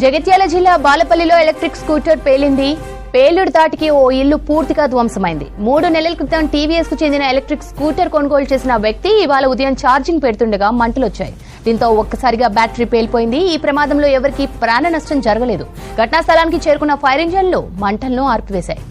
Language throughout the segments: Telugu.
జగిత్యాల జిల్లా బాలపల్లిలో ఎలక్ట్రిక్ స్కూటర్ పేలింది. పేలుడు తాటికి ఓ ఇల్లు పూర్తిగా ధ్వంసమైంది. 3 నెలల క్రితం టీవీఎస్ కు చెందిన ఎలక్ట్రిక్ స్కూటర్ కొనుగోలు చేసిన వ్యక్తి ఇవాళ ఉదయం ఛార్జింగ్ పెడుతుండగా మంటలొచ్చాయి. దీంతో ఒక్కసారిగా బ్యాటరీ పేలిపోయింది. ఈ ప్రమాదంలో ఎవరికీ ప్రాణ నష్టం జరగలేదు. ఘటనా స్థలానికి చేరుకున్న ఫైర్ ఇంజన్లు మంటలను ఆర్పివేశాయి.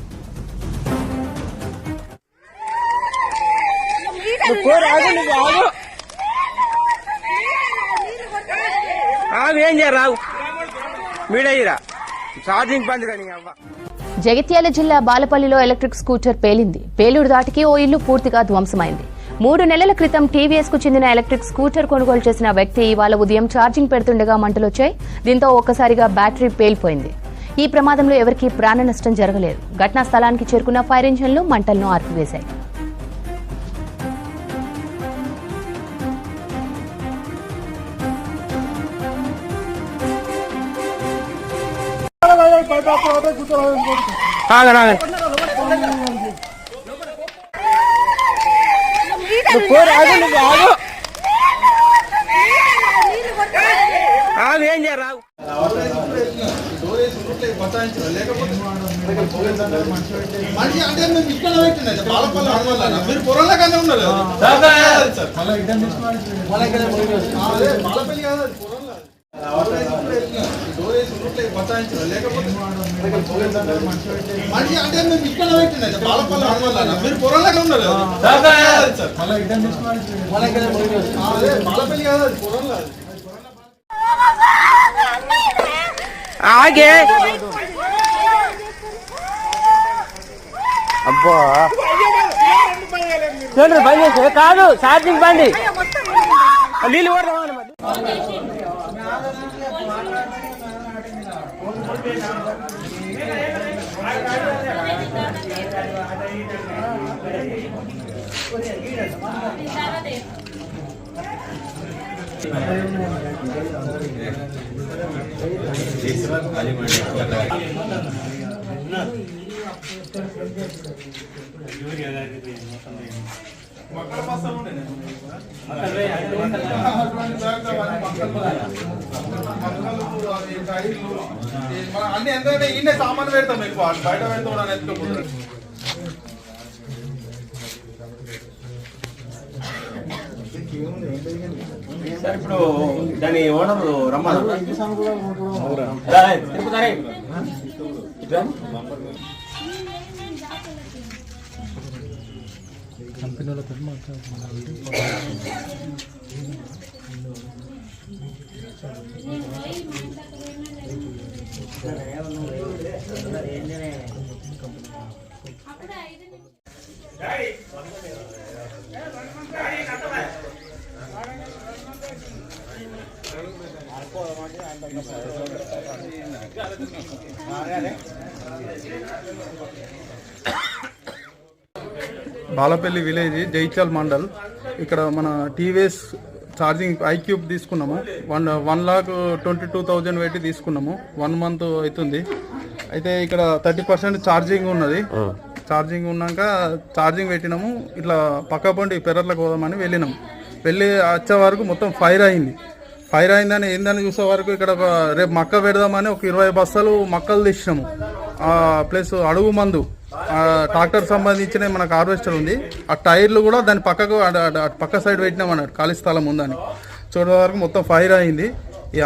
జగిత్యాల జిల్లా బాలపల్లిలో ఎలక్ట్రిక్ స్కూటర్ పేలింది. పేలుడు దాటికి ఓ ఇల్లు పూర్తిగా ధ్వంసమైంది. 3 నెలల క్రితం టీవీఎస్ కు చెందిన ఎలక్ట్రిక్ స్కూటర్ కొనుగోలు చేసిన వ్యక్తి ఇవాళ ఉదయం ఛార్జింగ్ పెడుతుండగా మంటలొచ్చాయి. దీంతో ఒక్కసారిగా బ్యాటరీ పేలిపోయింది. ఈ ప్రమాదంలో ఎవరికీ ప్రాణ నష్టం జరగలేదు. ఘటనా స్థలానికి చేరుకున్న ఫైర్ ఇంజన్లు మంటలను ఆర్పివేశాయి. ఆగే అబ్బా చూడండి బంద్ చేసి కాదు ఛార్జింగ్ బండి నీళ్ళు అన్ని ఎందుకంటే ఈయన సామాన్ పెడతాం ఎక్కువ బయట పెడతాం ఎత్తుకోకూడదు. ఇప్పుడు దాని ఓనర్ రమ్మను కంపెనీలతో మాట్లాడుతున్నారు. బాలపల్లి విలేజ్ జైత్యాల్ మండల్. ఇక్కడ మన టీవీఎస్ ఛార్జింగ్ ఐక్యూబ్ తీసుకున్నాము. 1,22,000 పెట్టి తీసుకున్నాము. 1 మంత్ అవుతుంది. అయితే ఇక్కడ 30% ఛార్జింగ్ ఉన్నది. ఛార్జింగ్ ఉన్నాక ఛార్జింగ్ పెట్టినాము. ఇట్లా పక్క పండి పెరట్లకు పోదామని వెళ్ళినాము. వెళ్ళి వచ్చే వరకు మొత్తం ఫైర్ అయింది. ఫైర్ అయిందని ఏందని చూసే వరకు ఇక్కడ రేపు మక్క పెడదామని ఒక 20 బస్తాలు మక్కలు తీసినాము. ప్లస్ అడుగు మందు ట్రాక్టర్ సంబంధించిన మనకు హార్వెస్టర్ ఉంది. ఆ టైర్లు కూడా దాని పక్కకు పక్క సైడ్ పెట్టినాం అన్నట్టు, ఖాళీ స్థలం ఉందని. చూడే వరకు మొత్తం ఫైర్ అయింది. ఈ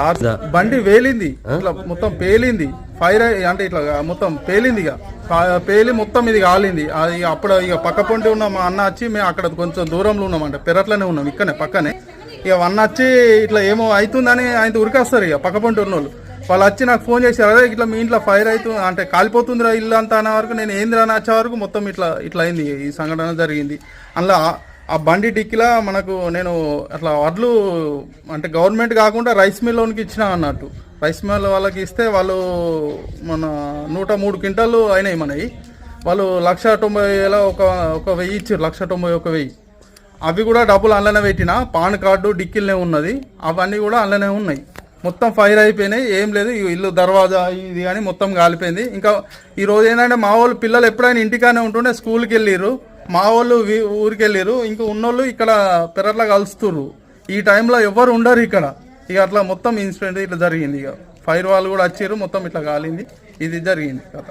బండి వేలింది, ఇట్లా మొత్తం పేలింది. ఫైర్ అంటే ఇట్లా మొత్తం పేలింది. ఇక పేలి మొత్తం ఇది కాలింది. అది అప్పుడు ఇక పక్క పొంటి ఉన్న మా అన్న వచ్చి మేము అక్కడ కొంచెం దూరంలో ఉన్నామంట, పెరట్లోనే ఉన్నాం, ఇక్కడనే పక్కనే. ఇక అన్న వచ్చి ఇట్లా ఏమో అవుతుందని ఆయన ఉరికేస్తారు. ఇక పక్క పొంటి ఉన్న వాళ్ళు వచ్చి నాకు ఫోన్ చేశారు, అదే ఇట్లా మీ ఇంట్లో ఫైర్ అవుతుంది అంటే కాలిపోతుందిరా ఇల్లు అంతా అనే వరకు నేను ఏందిరా అని వచ్చే వరకు మొత్తం ఇట్లా అయింది. ఈ సంఘటన జరిగింది. అందులో ఆ బండి డిక్కిలా మనకు నేను అట్లా వడ్లు అంటే గవర్నమెంట్ కాకుండా రైస్ మిల్ లోనికి ఇచ్చిన అన్నట్టు. రైస్ మిల్ వాళ్ళకి ఇస్తే వాళ్ళు మన 103 క్వింటాలు అయినాయి మనవి. వాళ్ళు 1,90,000 ఒక 1,000 ఇచ్చారు. 1,91,000. అవి కూడా డబ్బులు అందులోనే పెట్టిన, పాన్ కార్డు డిక్కిల్నే ఉన్నది, అవన్నీ కూడా అందులోనే ఉన్నాయి. మొత్తం ఫైర్ అయిపోయినాయి. ఏం లేదు, ఇల్లు దర్వాజా ఇది కానీ మొత్తం కాలిపోయింది. ఇంకా ఈ రోజు ఏంటంటే మా వాళ్ళు పిల్లలు ఎప్పుడైనా ఇంటికానే ఉంటుండే స్కూల్కి వెళ్ళిర్రు, మా వాళ్ళు ఊరికి వెళ్ళిర్రు, ఇంకా ఉన్నోళ్ళు ఇక్కడ పెరట్లా కలుస్తుర్రు. ఈ టైంలో ఎవరు ఉండరు ఇక్కడ. ఇక అట్లా మొత్తం ఇన్సిడెంట్ ఇట్లా జరిగింది. ఇక ఫైర్ వాళ్ళు కూడా వచ్చారు, మొత్తం ఇట్లా కాలింది. ఇది జరిగింది కథ.